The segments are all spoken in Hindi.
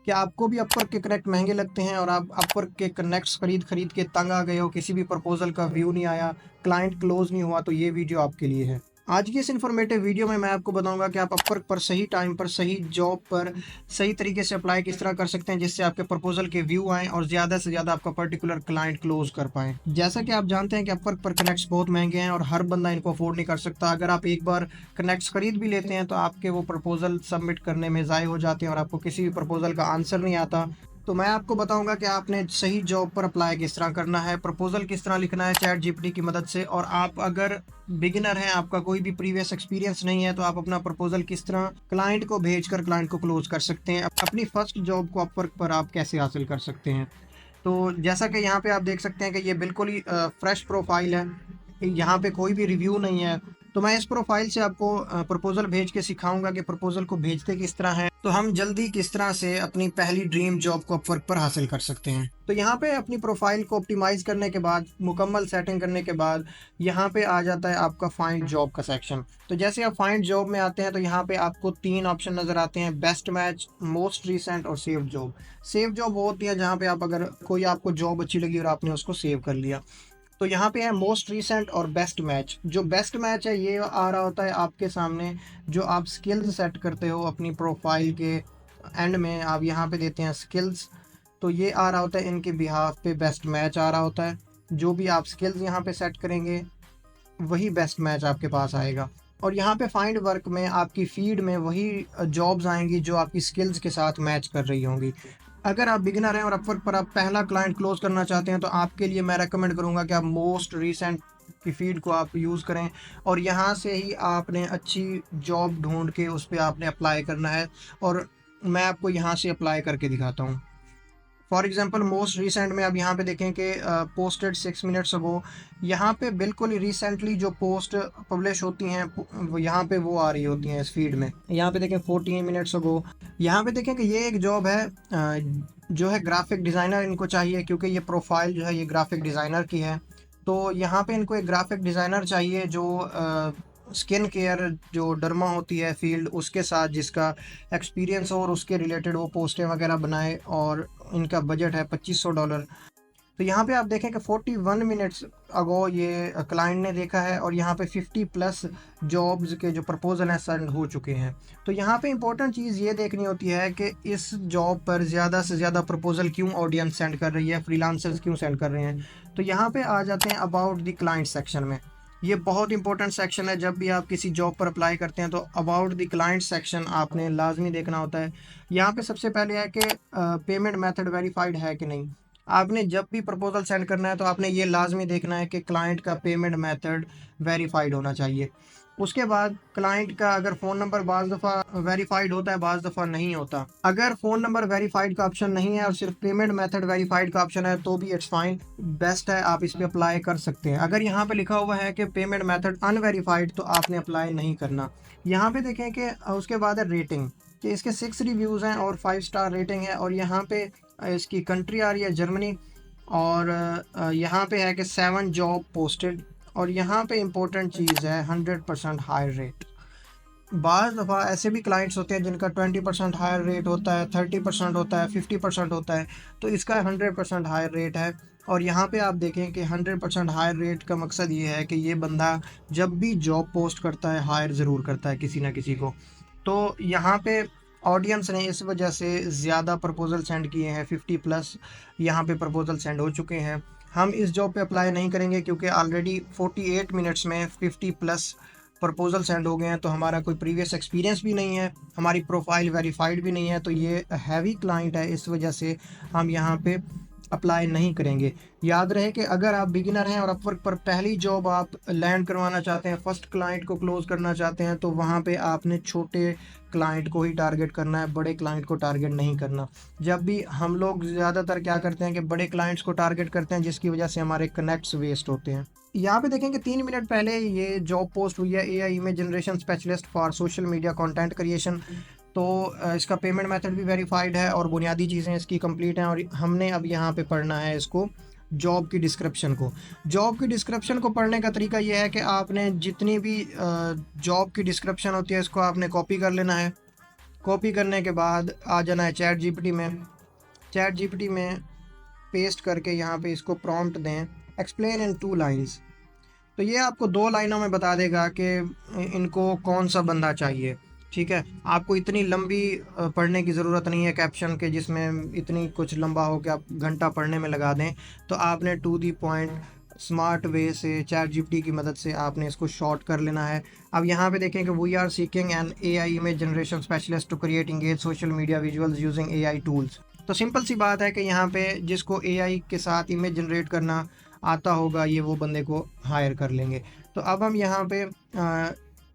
क्या आपको भी अपवर्क के कनेक्ट महंगे लगते हैं और आप अपवर्क के कनेक्ट्स खरीद खरीद के तंग आ गए हो, किसी भी प्रपोजल का व्यू नहीं आया, क्लाइंट क्लोज नहीं हुआ, तो ये वीडियो आपके लिए है। आज की इस इन्फॉर्मेटिव वीडियो में मैं आपको बताऊंगा कि आप अपवर्क पर सही टाइम पर सही जॉब पर सही तरीके से अप्लाई किस तरह कर सकते हैं जिससे आपके प्रपोजल के व्यू आएँ और ज़्यादा से ज़्यादा आपका पर्टिकुलर क्लाइंट क्लोज कर पाएँ। जैसा कि आप जानते हैं कि अपवर्क पर कनेक्ट्स बहुत महंगे हैं और हर बंदा इनको अफोर्ड नहीं कर सकता। अगर आप एक बार कनेक्ट्स खरीद भी लेते हैं तो आपके वो प्रपोजल सबमिट करने में ज़ाय हो जाते हैं और आपको किसी भी प्रपोजल का आंसर नहीं आता। तो मैं आपको बताऊंगा कि आपने सही जॉब पर अप्लाई किस तरह करना है, प्रपोजल किस तरह लिखना है चैट जीपीटी की मदद से। और आप अगर बिगिनर हैं, आपका कोई भी प्रीवियस एक्सपीरियंस नहीं है, तो आप अपना प्रपोजल किस तरह क्लाइंट को भेजकर क्लाइंट को क्लोज कर सकते हैं, अपनी फर्स्ट जॉब को अपवर्क पर आप कैसे हासिल कर सकते हैं। तो जैसा कि यहाँ पे आप देख सकते हैं कि ये बिल्कुल ही फ्रेश प्रोफाइल है, यहाँ पे कोई भी रिव्यू नहीं है। तो मैं इस प्रोफाइल से आपको प्रपोजल भेज के सिखाऊंगा कि प्रपोजल को भेजते किस तरह है, तो हम जल्दी किस तरह से अपनी पहली ड्रीम जॉब को अपवर्क पर हासिल कर सकते हैं। तो यहाँ पे अपनी प्रोफाइल को ऑप्टिमाइज करने के बाद, मुकम्मल सेटिंग करने के बाद, यहाँ पे आ जाता है आपका फाइंड जॉब का सेक्शन। तो जैसे आप फाइंड जॉब में आते हैं तो यहाँ पे आपको 3 ऑप्शन नज़र आते हैं: बेस्ट मैच, मोस्ट रिसेंट और सेव जॉब। सेव जॉब वो होती है जहाँ पे आप, अगर कोई आपको जॉब अच्छी लगी और आपने उसको सेव कर लिया। तो यहाँ पे है मोस्ट रीसेंट और बेस्ट मैच। जो बेस्ट मैच है ये आ रहा होता है आपके सामने, जो आप स्किल्स सेट करते हो अपनी प्रोफाइल के एंड में, आप यहाँ पे देते हैं स्किल्स, तो ये आ रहा होता है इनके बिहाफ पे बेस्ट मैच आ रहा होता है। जो भी आप स्किल्स यहाँ पे सेट करेंगे वही बेस्ट मैच आपके पास आएगा। और यहाँ पे फाइंड वर्क में आपकी फीड में वही जॉब्स आएंगी जो आपकी स्किल्स के साथ मैच कर रही होंगी। अगर आप बिगिनर हैं और अपवर्क पर आप पहला क्लाइंट क्लोज करना चाहते हैं तो आपके लिए मैं रेकमेंड करूंगा कि आप मोस्ट रीसेंट की फीड को आप यूज़ करें और यहाँ से ही आपने अच्छी जॉब ढूंढ के उस पर आपने अप्लाई करना है। और मैं आपको यहाँ से अप्लाई करके दिखाता हूँ। फॉर एग्जांपल मोस्ट रिसेंट में आप यहाँ पे देखें कि पोस्टेड 6 मिनट्स अगो, यहाँ पे बिल्कुल ही रिसेंटली जो पोस्ट पब्लिश होती हैं यहाँ पे वो आ रही होती हैं इस फीड में। यहाँ पे देखें 14 मिनट्स अगो। यहाँ पे देखें कि ये एक जॉब है जो है ग्राफिक डिज़ाइनर इनको चाहिए, क्योंकि ये प्रोफाइल जो है ये ग्राफिक डिज़ाइनर की है। तो यहाँ पे इनको एक ग्राफिक डिज़ाइनर चाहिए जो स्किन केयर जो डर्मा होती है फील्ड उसके साथ जिसका एक्सपीरियंस हो और उसके रिलेटेड वो पोस्टें वगैरह बनाए, और इनका बजट है $2500। तो यहाँ पे आप देखें कि 41 मिनट्स अगो ये क्लाइंट ने देखा है और यहाँ पे 50 प्लस जॉब्स के जो प्रपोजल हैं सेंड हो चुके हैं। तो यहाँ पे इंपॉर्टेंट चीज़ ये देखनी होती है कि इस जॉब पर ज़्यादा से ज़्यादा प्रपोजल क्यों ऑडियंस सेंड कर रही है, फ्रीलांसर्स क्यों सेंड कर रहे हैं। तो यहाँ पे आ जाते हैं अबाउट द क्लाइंट सेक्शन में। ये बहुत इंपॉर्टेंट सेक्शन है, जब भी आप किसी जॉब पर अप्लाई करते हैं तो अबाउट द क्लाइंट सेक्शन आपने लाजमी देखना होता है। यहाँ पे सबसे पहले है कि पेमेंट मेथड वेरीफाइड है कि नहीं। आपने जब भी प्रपोजल सेंड करना है तो आपने ये लाजमी देखना है कि क्लाइंट का पेमेंट मेथड वेरीफाइड होना चाहिए। उसके बाद क्लाइंट का अगर फ़ोन नंबर बाज़ दफ़ा वेरीफाइड होता है, बाज़ दफ़ा नहीं होता। अगर फ़ोन नंबर वेरीफाइड का ऑप्शन नहीं है और सिर्फ पेमेंट मेथड वेरीफाइड का ऑप्शन है तो भी इट्स फाइन, बेस्ट है, आप इस पर अप्लाई कर सकते हैं। अगर यहाँ पे लिखा हुआ है कि पेमेंट मेथड अनवेरीफाइड तो आपने अप्लाई नहीं करना। यहाँ पे देखें कि उसके बाद है रेटिंग, कि इसके 6 रिव्यूज़ हैं और 5 स्टार रेटिंग है। और यहाँ पे इसकी कंट्री आ रही है जर्मनी, और यहाँ पे है कि 7 जॉब पोस्टेड। और यहाँ पे इम्पोर्टेंट चीज़ है 100% हाई रेट। बाज़ दफ़ा ऐसे भी क्लाइंट्स होते हैं जिनका 20% हायर रेट होता है, 30% होता है, 50% होता है, तो इसका 100% हायर रेट है। और यहाँ पे आप देखें कि 100% हायर रेट का मकसद ये है कि ये बंदा जब भी जॉब पोस्ट करता है हायर ज़रूर करता है किसी ना किसी को। तो यहाँ पे ऑडियंस ने इस वजह से ज़्यादा प्रपोजल सेंड किए हैं, 50 प्लस यहाँ पे प्रपोजल सेंड हो चुके हैं। हम इस जॉब पे अप्लाई नहीं करेंगे क्योंकि ऑलरेडी 48 मिनट्स में 50 प्लस प्रपोजल सेंड हो गए हैं, तो हमारा कोई प्रीवियस एक्सपीरियंस भी नहीं है, हमारी प्रोफाइल वेरीफाइड भी नहीं है, तो ये हैवी क्लाइंट है, इस वजह से हम यहाँ पे अप्लाई नहीं करेंगे। याद रहे कि अगर आप बिगिनर हैं और अपवर्क पर पहली जॉब आप लैंड करवाना चाहते हैं, फर्स्ट क्लाइंट को क्लोज करना चाहते हैं, तो वहाँ पे आपने छोटे क्लाइंट को ही टारगेट करना है, बड़े क्लाइंट को टारगेट नहीं करना। जब भी हम लोग ज़्यादातर क्या करते हैं कि बड़े क्लाइंट्स को टारगेट करते हैं, जिसकी वजह से हमारे कनेक्ट्स वेस्ट होते हैं। यहाँ पे देखें कि 3 मिनट पहले ये जॉब पोस्ट हुई है, AI image generation specialist for social media content creation. तो इसका पेमेंट मेथड भी वेरीफाइड है और बुनियादी चीज़ें इसकी कंप्लीट हैं। और हमने अब यहाँ पे पढ़ना है इसको, जॉब की डिस्क्रिप्शन को। जॉब की डिस्क्रिप्शन को पढ़ने का तरीका यह है कि आपने जितनी भी जॉब की डिस्क्रिप्शन होती है इसको आपने कॉपी कर लेना है। कॉपी करने के बाद आ जाना है चैट जीपीटी में। चैट जीपीटी में पेस्ट करके यहाँ पे इसको प्रॉम्प्ट दें, एक्सप्लेन इन 2 लाइन्स। तो ये आपको 2 लाइनों में बता देगा कि इनको कौन सा बंदा चाहिए। ठीक है, आपको इतनी लंबी पढ़ने की ज़रूरत नहीं है कैप्शन के, जिसमें इतनी कुछ लंबा हो कि आप घंटा पढ़ने में लगा दें। तो आपने to the point smart way से चैट जीपीटी की मदद से आपने इसको शॉर्ट कर लेना है। अब यहाँ पे देखें कि we are seeking an AI image generation specialist to create engage social media visuals using AI tools. तो सिंपल सी बात है कि यहाँ पे जिसको एआई के साथ इमेज जनरेट करना आता होगा, ये वो बंदे को हायर कर लेंगे। तो अब हम यहाँ पे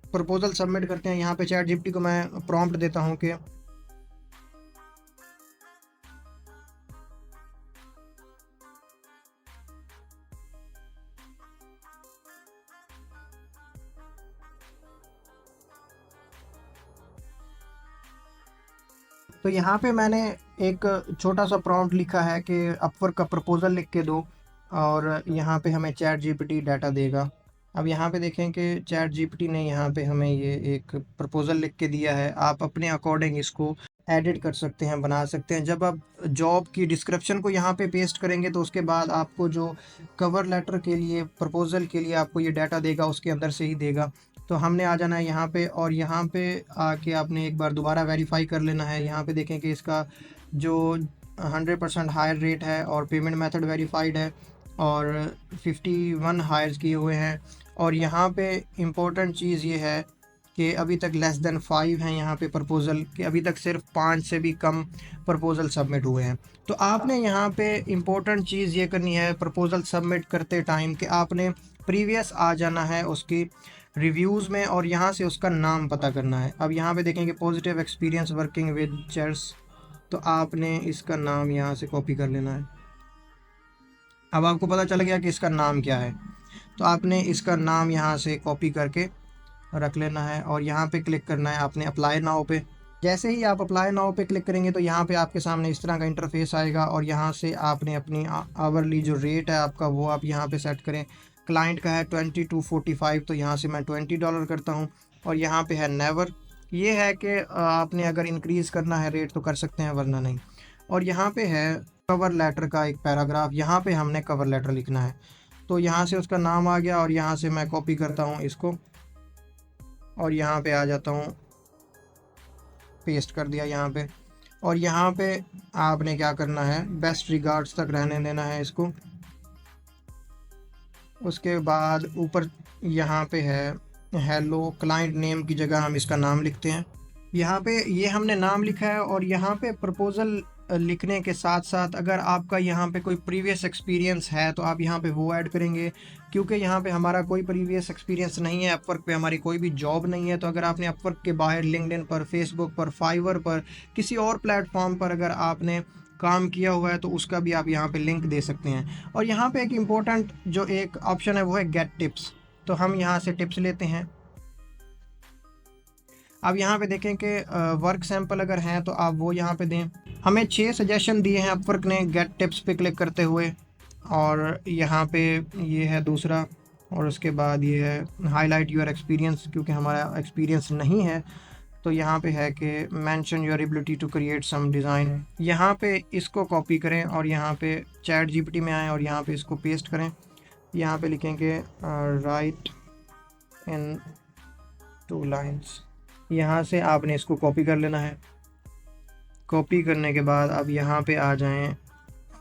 प्रपोजल सबमिट करते हैं। यहाँ पे चैट जीपीटी को मैं प्रॉम्प्ट देता हूँ कि तो यहाँ पे मैंने एक छोटा सा प्रॉम्प्ट लिखा है कि अपवर्क का प्रपोज़ल लिख के दो, और यहाँ पे हमें चैट जीपीटी डाटा देगा। अब यहाँ पे देखें कि चैट जीपीटी ने यहाँ पे हमें ये एक प्रपोज़ल लिख के दिया है। आप अपने अकॉर्डिंग इसको एडिट कर सकते हैं, बना सकते हैं। जब आप जॉब की डिस्क्रिप्शन को यहाँ पे पेस्ट करेंगे तो उसके बाद आपको जो कवर लेटर के लिए, प्रपोज़ल के लिए आपको ये डाटा देगा, उसके अंदर से ही देगा। तो हमने आ जाना है यहाँ पे, और यहाँ पे आके आपने एक बार दोबारा वेरीफाई कर लेना है। यहाँ पे देखें कि इसका जो 100% हायर रेट है और पेमेंट मेथड वेरीफाइड है, और 51 हायर्स किए हुए हैं। और यहाँ पे इम्पोर्टेंट चीज़ ये है कि अभी तक लेस देन 5 हैं यहाँ पे प्रपोज़ल, कि अभी तक सिर्फ 5 से भी कम प्रपोज़ल सबमिट हुए हैं। तो आपने यहाँ पे इम्पोर्टेंट चीज़ ये करनी है प्रपोज़ल सबमिट करते टाइम कि आपने प्रीवियस आ जाना है उसकी रिव्यूज़ में, और यहाँ से उसका नाम पता करना है। अब यहाँ पे देखेंगे positive experience working with chairs, तो आपने इसका नाम यहाँ से कॉपी कर लेना है। अब आपको पता चल गया कि इसका नाम क्या है, तो आपने इसका नाम यहाँ से कॉपी करके रख लेना है, और यहाँ पे क्लिक करना है आपने अप्लाई नाउ पे। जैसे ही आप अप्लाई नाउ पे क्लिक करेंगे तो यहाँ पे आपके सामने इस तरह का इंटरफेस आएगा, और यहाँ से आपने अपनी आवरली जो रेट है आपका वो आप यहाँ पे सेट करें। क्लाइंट का है 20 to 45, तो यहाँ से मैं $20 करता हूँ। और यहाँ पे है नेवर, ये है कि आपने अगर इंक्रीज़ करना है रेट तो कर सकते हैं, वरना नहीं। और यहाँ पे है कवर लेटर का एक पैराग्राफ, यहाँ पे हमने कवर लेटर लिखना है। तो यहाँ से उसका नाम आ गया, और यहाँ से मैं कॉपी करता हूँ इसको, और यहाँ पे आ जाता हूँ, पेस्ट कर दिया यहाँ पे। और यहाँ पे आपने क्या करना है, बेस्ट रिगार्ड्स तक रहने देना है इसको। उसके बाद ऊपर यहाँ पे है हेलो, क्लाइंट नेम की जगह हम इसका नाम लिखते हैं। यहाँ पे ये हमने नाम लिखा है, और यहाँ पे प्रपोज़ल लिखने के साथ साथ अगर आपका यहाँ पे कोई प्रीवियस एक्सपीरियंस है तो आप यहाँ पे वो ऐड करेंगे, क्योंकि यहाँ पे हमारा कोई प्रीवियस एक्सपीरियंस नहीं है, अपवर्क पे हमारी कोई भी जॉब नहीं है। तो अगर आपने अपवर्क के बाहर लिंक्डइन पर, फेसबुक पर, फाइवर पर, किसी और प्लेटफॉर्म पर अगर आपने काम किया हुआ है तो उसका भी आप यहाँ पे लिंक दे सकते हैं। और यहाँ पे एक इम्पोर्टेंट जो एक ऑप्शन है वो है गेट टिप्स, तो हम यहाँ से टिप्स लेते हैं। अब यहाँ पे देखें कि वर्क सैंपल अगर हैं तो आप वो यहाँ पे दें। हमें 6 सजेशन दिए हैं अपवर्क ने गेट टिप्स पे क्लिक करते हुए, और यहाँ पे ये है दूसरा, और उसके बाद ये है हाईलाइट योर एक्सपीरियंस, क्योंकि हमारा एक्सपीरियंस नहीं है। तो यहाँ पे है कि mention your ability to create some design, यहाँ पे इसको कॉपी करें और यहाँ पे चैट जीपीटी में आएँ और यहाँ पे इसको पेस्ट करें। यहाँ पे लिखेंगे राइट इन 2 लाइन्स, यहाँ से आपने इसको कॉपी कर लेना है। कॉपी करने के बाद अब यहाँ पे आ जाएं,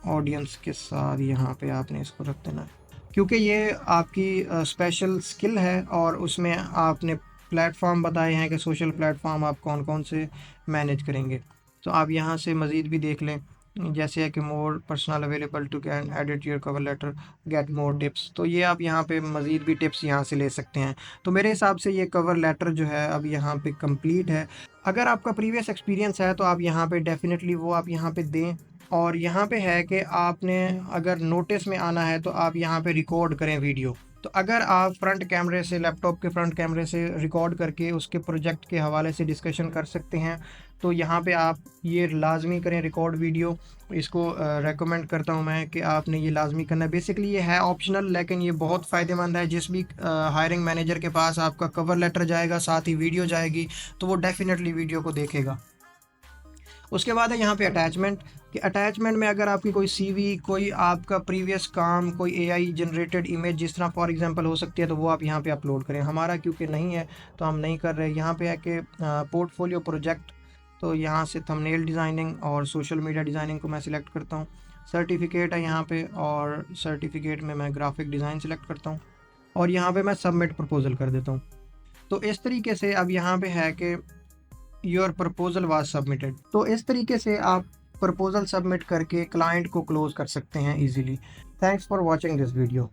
ऑडियंस के साथ यहाँ पे आपने इसको रख देना है, क्योंकि ये आपकी स्पेशल स्किल है, और उसमें आपने प्लेटफॉर्म बताए हैं कि सोशल प्लेटफॉर्म आप कौन कौन से मैनेज करेंगे। तो आप यहाँ से मज़ीद भी देख लें, जैसे है कि more personal available to can edit your cover letter, get more tips, तो ये आप यहाँ पे मज़ीद भी टिप्स यहाँ से ले सकते हैं। तो मेरे हिसाब से ये कवर लेटर जो है अब यहाँ पे कंप्लीट है। अगर आपका प्रीवियस एक्सपीरियंस है तो आप यहाँ पे डेफिनेटली वो आप यहाँ पे दें। और यहाँ पे है कि आपने अगर नोटिस में आना है तो आप यहाँ पे रिकॉर्ड करें वीडियो। तो अगर आप फ्रंट कैमरे से, लैपटॉप के फ्रंट कैमरे से रिकॉर्ड करके उसके प्रोजेक्ट के हवाले से डिस्कशन कर सकते हैं, तो यहाँ पे आप ये लाजमी करें रिकॉर्ड वीडियो। इसको रेकमेंड करता हूँ मैं कि आपने ये लाजमी करना है। बेसिकली ये है ऑप्शनल, लेकिन ये बहुत फ़ायदेमंद है। जिस भी हायरिंग मैनेजर के पास आपका कवर लेटर जाएगा, साथ ही वीडियो जाएगी, तो वो डेफिनेटली वीडियो को देखेगा। उसके बाद है यहाँ पे अटैचमेंट, कि अटैचमेंट में अगर आपकी कोई सीवी, कोई आपका प्रीवियस काम, कोई एआई जनरेटेड इमेज जिस तरह फॉर एग्जांपल हो सकती है, तो वो आप यहाँ पे अपलोड करें। हमारा क्योंकि नहीं है तो हम नहीं कर रहे। यहाँ पे है कि पोर्टफोलियो प्रोजेक्ट, तो यहाँ से थंबनेल डिज़ाइनिंग और सोशल मीडिया डिज़ाइनिंग को मैं सिलेक्ट करता हूँ। सर्टिफिकेट है यहाँ पे, और सर्टिफिकेट में मैं ग्राफिक डिज़ाइन सेलेक्ट करता हूँ और यहाँ पे मैं सबमिट प्रपोजल कर देता हूँ। तो इस तरीके से अब यहाँ पे है कि योर प्रपोजल वाज सबमिटेड। तो इस तरीके से आप प्रपोजल सबमिट करके क्लाइंट को क्लोज कर सकते हैं easily. Thanks for watching this video.